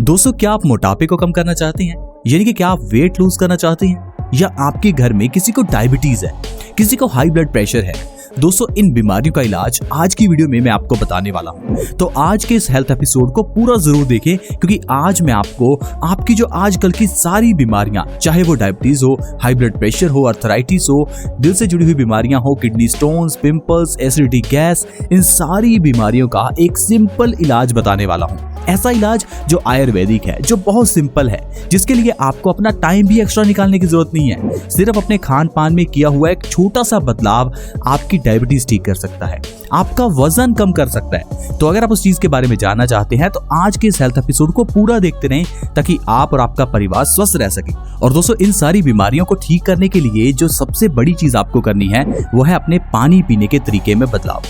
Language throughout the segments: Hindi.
दोस्तों, क्या आप मोटापे को कम करना चाहते हैं? यानी कि क्या आप वेट लूज करना चाहते हैं? या आपके घर में किसी को डायबिटीज है, किसी को हाई ब्लड प्रेशर है? दोस्तों, इन बीमारियों का इलाज आज की वीडियो में मैं आपको बताने वाला हूं। तो आज के इस हेल्थ एपिसोड को पूरा जरूर देखें, क्योंकि आज मैं आपको आपकी जो आजकल की सारी बीमारियां, चाहे वो डायबिटीज हो, हाई ब्लड प्रेशर हो, अर्थराइटिस हो, दिल से जुड़ी हुई बीमारियां हो, kidney stones, pimples, acidity, gas, इन सारी बीमारियों का एक सिंपल इलाज बताने वाला हूं। ऐसा इलाज जो आयुर्वेदिक है, जो बहुत सिंपल है, जिसके लिए आपको अपना टाइम भी एक्स्ट्रा निकालने की जरूरत नहीं है। सिर्फ अपने खान पान में किया हुआ एक छोटा सा बदलाव आपकी डायबिटीज ठीक कर सकता है, आपका वजन कम कर सकता है। तो अगर आप उस चीज के बारे में जानना चाहते हैं तो आज के इस हेल्थ एपिसोड को पूरा देखते रहें, ताकि आप और आपका परिवार स्वस्थ रह सके। और दोस्तों, इन सारी बीमारियों को ठीक करने के लिए जो सबसे बड़ी चीज आपको करनी है वो है अपने पानी पीने के तरीके में बदलाव।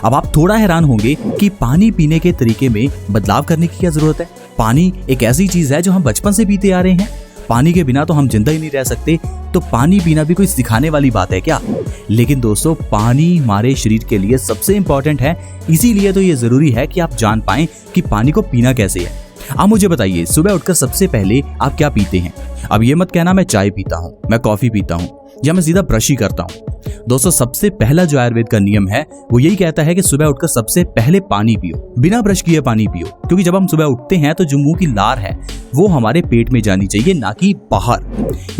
अब आप थोड़ा हैरान होंगे कि पानी पीने के तरीके में बदलाव करने की क्या जरूरत है। पानी एक ऐसी चीज है जो हम बचपन से पीते आ रहे हैं। पानी के बिना तो हम जिंदा ही नहीं रह सकते, तो पानी पीना भी कोई सिखाने वाली बात है क्या? लेकिन दोस्तों, पानी हमारे शरीर के लिए सबसे इंपॉर्टेंट है, इसीलिए तो ये जरूरी है कि आप जान पाएं कि पानी को पीना कैसे है। आप मुझे बताइए, सुबह उठकर सबसे पहले आप क्या पीते हैं? अब ये मत कहना मैं चाय पीता हूँ, मैं कॉफी पीता हूँ, या मैं सीधा ब्रश ही करता हूँ। दोस्तों, सबसे पहला जो आयुर्वेद का नियम है वो यही कहता है कि सुबह उठकर सबसे पहले पानी पियो, बिना ब्रश किए पानी पियो। क्योंकि जब हम सुबह उठते हैं तो जो मुंह की लार है वो हमारे पेट में जानी चाहिए, ना कि बाहर।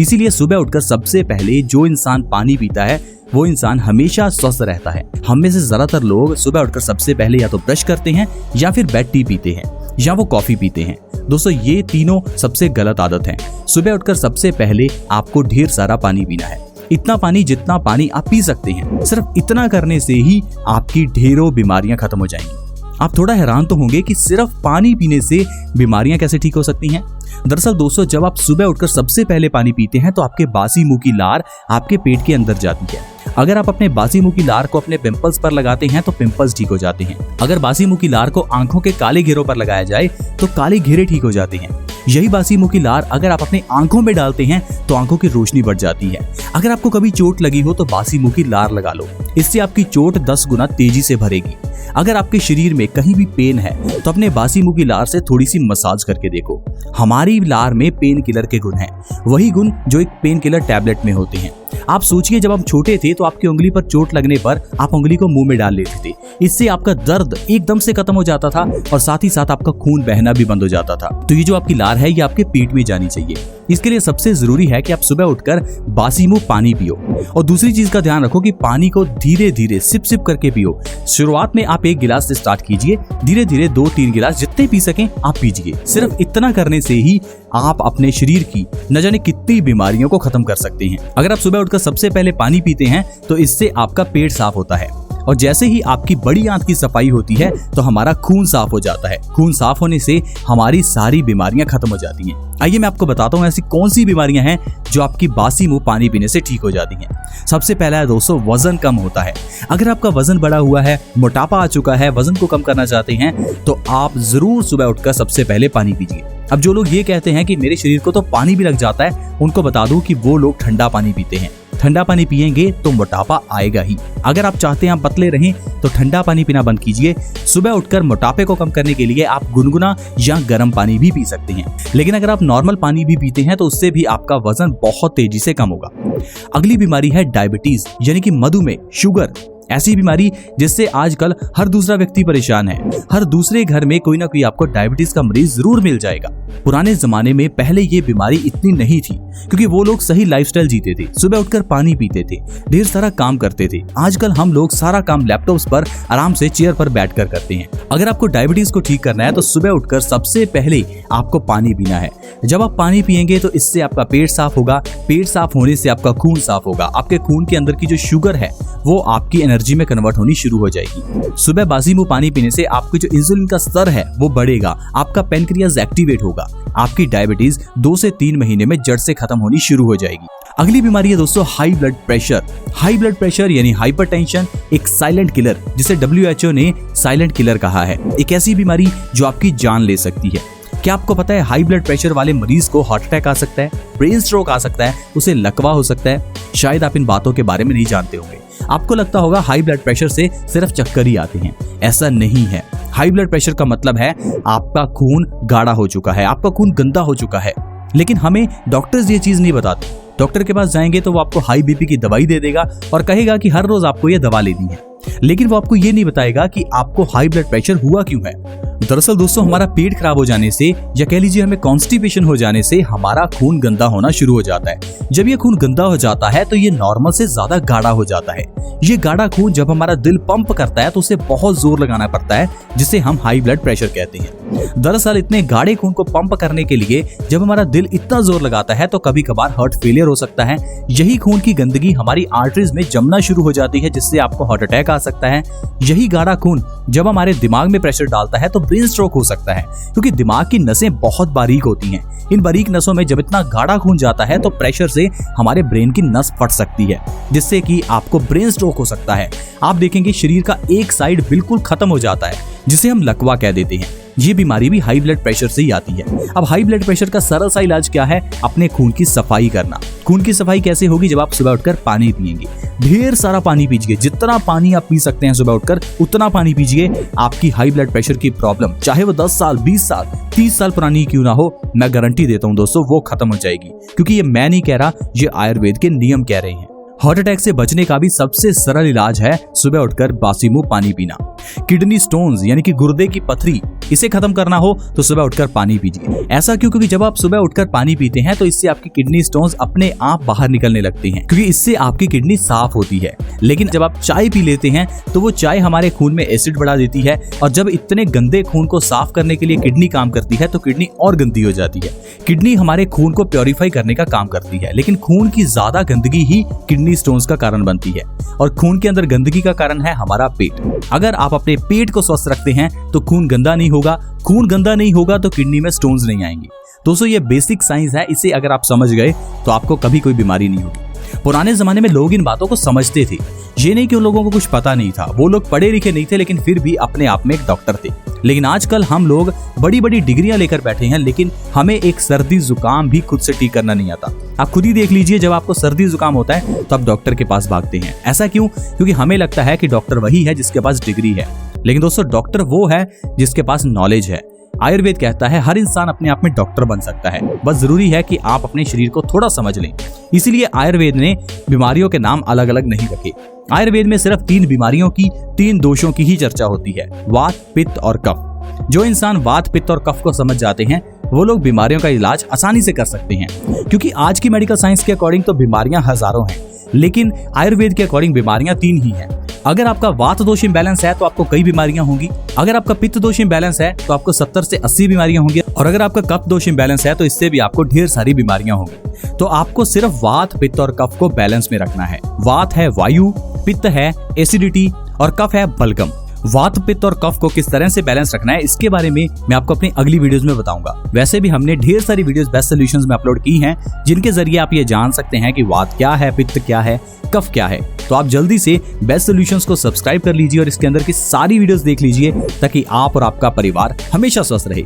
इसीलिए सुबह उठकर सबसे पहले जो इंसान पानी पीता है वो इंसान हमेशा स्वस्थ रहता है। हम में से ज्यादातर लोग सुबह उठकर सबसे पहले या तो ब्रश करते हैं, या फिर बेड टी पीते हैं, या वो कॉफी पीते हैं। दोस्तों, ये तीनों सबसे गलत आदत है। सुबह उठकर सबसे पहले आपको ढेर सारा पानी पीना है, इतना पानी जितना पानी आप पी सकते हैं। सिर्फ इतना करने से ही आपकी ढेरों बीमारियां खत्म हो जाएंगी। आप थोड़ा हैरान तो होंगे कि सिर्फ पानी पीने से बीमारियां कैसे ठीक हो सकती हैं। दरअसल दोस्तों, जब आप सुबह उठकर सबसे पहले पानी पीते हैं तो आपके बासी मुंह की लार आपके पेट के अंदर जाती है। अगर आप अपने बासी मुंह की लार को अपने पिंपल्स पर लगाते हैं तो पिंपल्स ठीक हो जाते हैं। अगर बासी मुंह की लार को आंखों के काले घेरों पर लगाया जाए तो काले घेरे ठीक हो जाते हैं। यही बासी मुंह की लार अगर आप अपनी आंखों में डालते हैं तो आंखों की रोशनी बढ़ जाती है। अगर आपको कभी चोट लगी हो तो बासी मुंह की लार लगा लो, इससे आपकी चोट 10 गुना तेजी से भरेगी। अगर आपके शरीर में कहीं भी पेन है तो अपने बासी मुंह की लार से थोड़ी सी मसाज करके देखो। हमारी लार में पेन किलर के गुण हैं, वही गुण जो एक पेन किलर टैबलेट में होते हैं। आप सोचिए, जब हम छोटे थे तो आपकी उंगली पर चोट लगने पर आप उंगली को मुंह में डाल लेते थे। इससे आपका दर्द एकदम से खत्म हो जाता था और साथ ही साथ आपका खून बहना भी बंद हो जाता था। तो ये जो आपकी लार है ये आपके पेट में जानी चाहिए। इसके लिए सबसे जरूरी है कि आप सुबह उठकर बासी मुंह पानी पियो। और दूसरी चीज का ध्यान रखो कि पानी को धीरे धीरे सिप सिप करके पियो। शुरुआत में आप 1 गिलास से स्टार्ट कीजिए, धीरे धीरे 2-3 गिलास जितने पी सकें आप पीजिए। सिर्फ इतना करने से ही आप अपने शरीर की न जाने कितनी बीमारियों को खत्म कर सकते हैं। अगर आप सुबह उठकर सबसे पहले पानी पीते हैं तो इससे आपका पेट साफ होता है, और जैसे ही आपकी बड़ी आंत की सफाई होती है तो हमारा खून साफ हो जाता है। खून साफ होने से हमारी सारी बीमारियां खत्म हो जाती हैं। आइए मैं आपको बताता हूं ऐसी कौन सी बीमारियां हैं जो आपकी बासी मुंह पानी पीने से ठीक हो जाती हैं। सबसे पहला है दोस्तों, वजन कम होता है। अगर आपका वजन बढ़ा हुआ है, मोटापा आ चुका है, वजन को कम करना चाहते हैं तो आप जरूर सुबह उठकर सबसे पहले पानी पीजिए। अब जो लोग ये कहते हैं कि मेरे शरीर को तो पानी भी लग जाता है, उनको बता दूं कि वो लोग ठंडा पानी पीते हैं। ठंडा पानी पिएंगे तो मोटापा आएगा ही। अगर आप चाहते हैं आप पतले रहें तो ठंडा पानी पीना बंद कीजिए। सुबह उठकर मोटापे को कम करने के लिए आप गुनगुना या गर्म पानी भी पी सकते हैं। लेकिन अगर आप नॉर्मल पानी भी पीते हैं तो उससे भी आपका वजन बहुत तेजी से कम होगा। अगली बीमारी है डायबिटीज, यानी कि मधुमेह, शुगर। ऐसी बीमारी जिससे आजकल हर दूसरा व्यक्ति परेशान है। हर दूसरे घर में कोई ना कोई आपको डायबिटीज का मरीज जरूर मिल जाएगा। पुराने जमाने में पहले ये बीमारी इतनी नहीं थी, क्योंकि वो लोग सही लाइफस्टाइल जीते थे, सुबह उठकर पानी पीते थे, ढेर सारा काम करते थे। आजकल हम लोग सारा काम लैपटॉप्स पर आराम से चेयर पर बैठकर करते हैं। अगर आपको डायबिटीज को ठीक करना है तो सुबह उठकर सबसे पहले आपको पानी पीना है। जब आप पानी पिएंगे तो इससे आपका पेट साफ होगा। पेट साफ होने से आपका खून साफ होगा। आपके खून के अंदर की जो शुगर है वो आपकी एनर्जी में कन्वर्ट होनी शुरू हो जाएगी। सुबह बासी मुंह पानी पीने से आपकी जो इंसुलिन का स्तर है वो बढ़ेगा, आपका पैनक्रियाज एक्टिवेट होगा। आपकी डायबिटीज 2 से 3 महीने में जड़ से खत्म होनी शुरू हो जाएगी। अगली बीमारी है दोस्तों high blood pressure. High blood pressure यानी हाइपरटेंशन एक साइलेंट किलर, जिसे WHO ने साइलेंट किलर कहा है। एक ऐसी बीमारी जो आपकी जान ले सकती है। क्या आपको पता है हाई ब्लड प्रेशर वाले मरीज को हार्ट अटैक आ सकता है, ब्रेन स्ट्रोक आ सकता है, उसे लकवा हो सकता है? शायद आप इन बातों के बारे में नहीं जानते होंगे। आपको लगता होगा हाई ब्लड प्रेशर से सिर्फ चक्कर ही आते हैं। ऐसा नहीं है। हाई ब्लड प्रेशर का मतलब है आपका खून गाढ़ा हो चुका है, आपका खून गंदा हो चुका है। लेकिन हमें डॉक्टर्स ये चीज नहीं बताते। डॉक्टर के पास जाएंगे तो वो आपको हाई बीपी की दवाई दे देगा और कहेगा कि हर रोज आपको ये दवा लेनी है, लेकिन वो आपको ये नहीं बताएगा कि आपको हाई ब्लड प्रेशर हुआ क्यों है। दरअसल दोस्तों, हमारा पेट खराब हो जाने से या कह लीजिए हमें कॉन्स्टिपेशन हो जाने से हमारा खून गंदा होना शुरू हो जाता है। जब ये खून गंदा हो जाता है तो ये नॉर्मल से ज्यादा गाढ़ा हो जाता है। ये गाढ़ा खून जब हमारा दिल पंप करता है तो उसे बहुत जोर लगाना पड़ता है, जिसे हम हाई ब्लड प्रेशर कहते हैं। दरअसल इतने गाढ़े खून को पंप करने के लिए जब हमारा दिल इतना जोर लगाता है तो कभी कभार हार्ट फेलियर हो सकता है। यही खून की गंदगी हमारी आर्टरीज में जमना शुरू हो जाती है, जिससे आपको हार्ट अटैक आ सकता है। यही गाढ़ा खून जब हमारे दिमाग में प्रेशर डालता है तो ब्रेन स्ट्रोक हो सकता है, क्योंकि दिमाग की नसें बहुत बारीक होती हैं। इन बारीक नसों में जब इतना गाढ़ा खून जाता है तो प्रेशर से हमारे ब्रेन की नस फट सकती है, जिससे कि आपको ब्रेन स्ट्रोक हो सकता है। आप देखेंगे शरीर का एक साइड बिल्कुल खत्म हो जाता है, जिसे हम लकवा कह देते हैं। ये बीमारी भी हाई ब्लड प्रेशर से ही आती है। अब हाई ब्लड प्रेशर का सरल सा इलाज क्या है? अपने खून की सफाई करना। खून की सफाई कैसे होगी? जब आप सुबह उठकर पानी पिएंगे, ढेर सारा पानी पीजिए। जितना पानी आप पी सकते हैं सुबह उठकर उतना पानी पीजिए। आपकी हाई ब्लड प्रेशर की प्रॉब्लम चाहे वो 10 साल, 20 साल, 30 साल पुरानी क्यों ना हो, मैं गारंटी देता हूं दोस्तों वो खत्म हो जाएगी। क्योंकि ये मैं नहीं कह रहा, ये आयुर्वेद के नियम कह रहे हैं। हार्ट अटैक से बचने का भी सबसे सरल इलाज है सुबह उठकर बासी मुंह पानी पीना। किडनी स्टोन्स यानी कि गुर्दे की पथरी, इसे खत्म करना हो तो सुबह उठकर पानी पीजिए। ऐसा क्यों? क्योंकि जब आप सुबह उठकर पानी पीते हैं तो इससे आपकी किडनी स्टोन्स अपने आप बाहर निकलने लगते हैं, क्योंकि इससे आपकी किडनी साफ होती है। लेकिन जब आप चाय पी लेते हैं तो वो चाय हमारे खून में एसिड बढ़ा देती है, और जब इतने गंदे खून को साफ करने के लिए किडनी काम करती है तो किडनी और गंदी हो जाती है। किडनी हमारे खून को प्योरीफाई करने का काम करती है, लेकिन खून की ज्यादा गंदगी ही किडनी स्टोन्स का कारण बनती है। और खून के अंदर गंदगी का कारण है हमारा पेट। अगर आप अपने पेट को स्वस्थ रखते हैं तो खून गंदा नहीं होगा, खून गंदा नहीं होगा तो किडनी में स्टोन्स नहीं आएंगी। दोस्तों, ये बेसिक साइंस है, इसे अगर आप समझ गए तो आपको कभी कोई बीमारी नहीं होगी। पुराने जमाने में लोग इन बातों को समझते थे। ये नहीं कि उन लोगों को कुछ पता नहीं था, वो लोग पढ़े लिखे नहीं थे, लेकिन फिर भी अपने आप में एक डॉक्टर थे। लेकिन आजकल हम लोग बड़ी बड़ी डिग्रियां लेकर बैठे हैं, लेकिन हमें एक सर्दी जुकाम भी खुद से ठीक करना नहीं आता। आप खुद ही देख लीजिए, जब आपको सर्दी जुकाम होता है तो आप डॉक्टर के पास भागते हैं। ऐसा क्यों? क्योंकि हमें लगता है कि डॉक्टर वही है जिसके पास डिग्री है। लेकिन दोस्तों, डॉक्टर वो है जिसके पास नॉलेज है। आयुर्वेद कहता है हर इंसान अपने आप में डॉक्टर बन सकता है, बस जरूरी है कि आप अपने शरीर को थोड़ा समझ लें। इसीलिए आयुर्वेद ने बीमारियों के नाम अलग अलग नहीं रखे। आयुर्वेद में सिर्फ 3 बीमारियों की, 3 दोषों की ही चर्चा होती है, वात, पित्त और कफ। जो इंसान वात, पित्त और कफ को समझ जाते हैं वो लोग बीमारियों का इलाज आसानी से कर सकते हैं। क्योंकि आज की मेडिकल साइंस के अकॉर्डिंग तो बीमारियां हजारों हैं, लेकिन आयुर्वेद के अकॉर्डिंग बीमारियां 3 ही हैं। अगर आपका वात दोष इम्बैलेंस है तो आपको कई बीमारियां होंगी। अगर आपका पित्त दोष इम्बैलेंस है तो आपको 70 से 80 बीमारियां होंगी। और अगर आपका कफ दोष इम्बैलेंस है तो इससे भी आपको ढेर सारी बीमारियां होंगी। तो आपको सिर्फ वात, पित्त और कफ को बैलेंस में रखना है। वात है वायु, पित्त है एसिडिटी और कफ है बलगम। वात, पित्त और कफ को किस तरह से बैलेंस रखना है इसके बारे में मैं आपको अपनी अगली वीडियोस में बताऊंगा। वैसे भी हमने ढेर सारी वीडियोस बेस्ट सॉल्यूशंस में अपलोड की हैं, जिनके जरिए आप ये जान सकते हैं कि वात क्या है, पित्त क्या है, कफ क्या है। तो आप जल्दी से बेस्ट सॉल्यूशंस को सब्सक्राइब कर लीजिए और इसके अंदर की सारी वीडियोस देख लीजिए, ताकि आप और आपका परिवार हमेशा स्वस्थ रहे।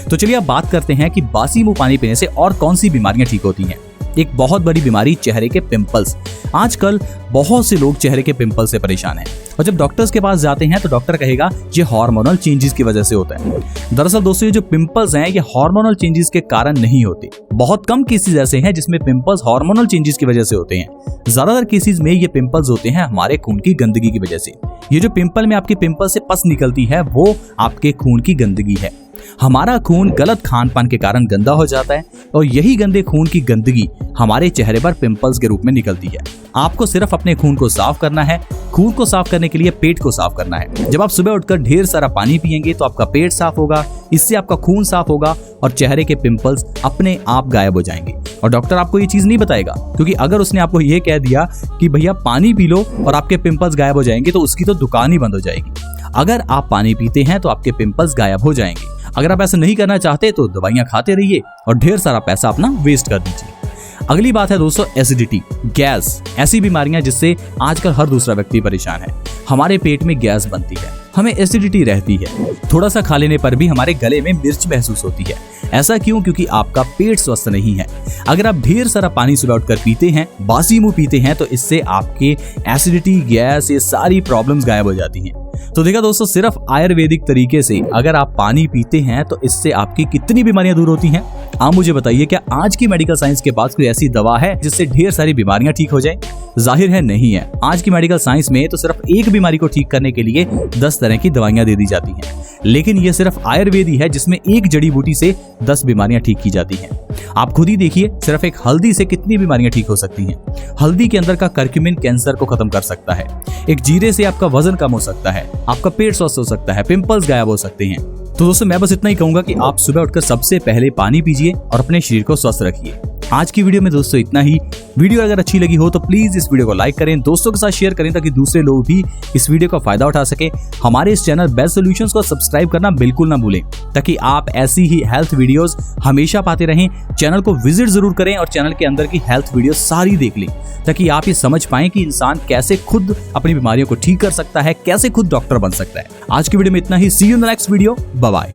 तो चलिए अब बात करते हैं कि बासी मुंह पानी पीने से और कौन सी बीमारियां ठीक होती हैं। एक बहुत बड़ी बीमारी चेहरे के पिंपल्स। आजकल बहुत से लोग चेहरे के पिंपल से परेशान हैं, और जब डॉक्टर्स के पास जाते हैं तो डॉक्टर कहेगा ये हार्मोनल चेंजेस की वजह से होता है। दरअसल दोस्तों, ये जो पिंपल्स हैं ये हार्मोनल चेंजेस के कारण नहीं होते। बहुत कम केसेस ऐसे हैं जिसमें पिंपल्स हार्मोनल चेंजेस की वजह से होते हैं। ज्यादातर केसेस में ये पिंपल्स होते हैं हमारे खून की गंदगी की वजह से। ये जो पिंपल में आपके पिंपल से पस निकलती है वो आपके खून की गंदगी है। हमारा खून गलत खान पान के कारण गंदा हो जाता है, और यही गंदे खून की गंदगी हमारे चेहरे पर पिंपल्स के रूप में निकलती है। आपको सिर्फ अपने खून को साफ करना है। खून को साफ करने के लिए पेट को साफ करना है। जब आप सुबह उठकर ढेर सारा पानी पिएंगे तो आपका पेट साफ होगा, इससे आपका खून साफ होगा और चेहरे के पिंपल्स अपने आप गायब हो जाएंगे। और डॉक्टर आपको ये चीज नहीं बताएगा, क्योंकि अगर उसने आपको ये कह दिया कि भैया पानी पी लो और आपके पिंपल्स गायब हो जाएंगे, तो उसकी तो दुकान ही बंद हो जाएगी। अगर आप पानी पीते हैं तो आपके पिंपल्स गायब हो जाएंगे। अगर आप ऐसा नहीं करना चाहते तो दवाइयां खाते रहिए और ढेर सारा पैसा अपना वेस्ट कर दीजिए। अगली बात है दोस्तों एसिडिटी, गैस। ऐसी बीमारियां जिससे आजकल हर दूसरा व्यक्ति परेशान है। हमारे पेट में गैस बनती है, हमें एसिडिटी रहती है, थोड़ा सा खा लेने पर भी हमारे गले में मिर्च महसूस होती है। ऐसा क्यों? क्योंकि आपका पेट स्वस्थ नहीं है। अगर आप ढेर सारा पानी सुबह उठकर पीते हैं, बासी मुंह पीते हैं, तो इससे आपके एसिडिटी, गैस, ये सारी प्रॉब्लम्स गायब हो जाती हैं। तो देखा दोस्तों, सिर्फ आयुर्वेदिक तरीके से अगर आप पानी पीते हैं तो इससे आपकी कितनी बीमारियां दूर होती हैं। आप मुझे बताइए, क्या आज की मेडिकल साइंस के पास कोई ऐसी दवा है जिससे ढेर सारी बीमारियां ठीक हो जाए? जाहिर है नहीं है। आज की मेडिकल साइंस में तो सिर्फ एक बीमारी को ठीक करने के लिए 10 तरह की दवाइयां दे दी जाती हैं, लेकिन ये सिर्फ आयुर्वेद ही है जिसमें एक जड़ी बूटी से 10 बीमारियां ठीक की जाती हैं। आप खुद ही देखिए, सिर्फ एक हल्दी से कितनी बीमारियां ठीक हो सकती हैं। हल्दी के अंदर का करक्यूमिन कैंसर को खत्म कर सकता है। एक जीरे से आपका वजन कम हो सकता है, आपका पेट स्वस्थ हो सकता है, पिंपल्स गायब हो सकते हैं। तो दोस्तों, मैं बस इतना ही कहूंगा कि आप सुबह उठकर सबसे पहले पानी पीजिए और अपने शरीर को स्वस्थ रखिए। आज की वीडियो में दोस्तों इतना ही। वीडियो अगर अच्छी लगी हो तो प्लीज इस वीडियो को लाइक करें, दोस्तों के साथ शेयर करें ताकि दूसरे लोग भी इस वीडियो का फायदा उठा सके। हमारे इस चैनल बेस्ट सॉल्यूशंस को सब्सक्राइब करना बिल्कुल ना भूलें ताकि आप ऐसी ही हेल्थ वीडियोस हमेशा पाते रहें। चैनल को विजिट जरूर करें और चैनल के अंदर की हेल्थ वीडियो सारी देख लें ताकि आप ये समझ पाएं कि इंसान कैसे खुद अपनी बीमारियों को ठीक कर सकता है, कैसे खुद डॉक्टर बन सकता है। आज की वीडियो में इतना ही। See you in the next video. Bye bye.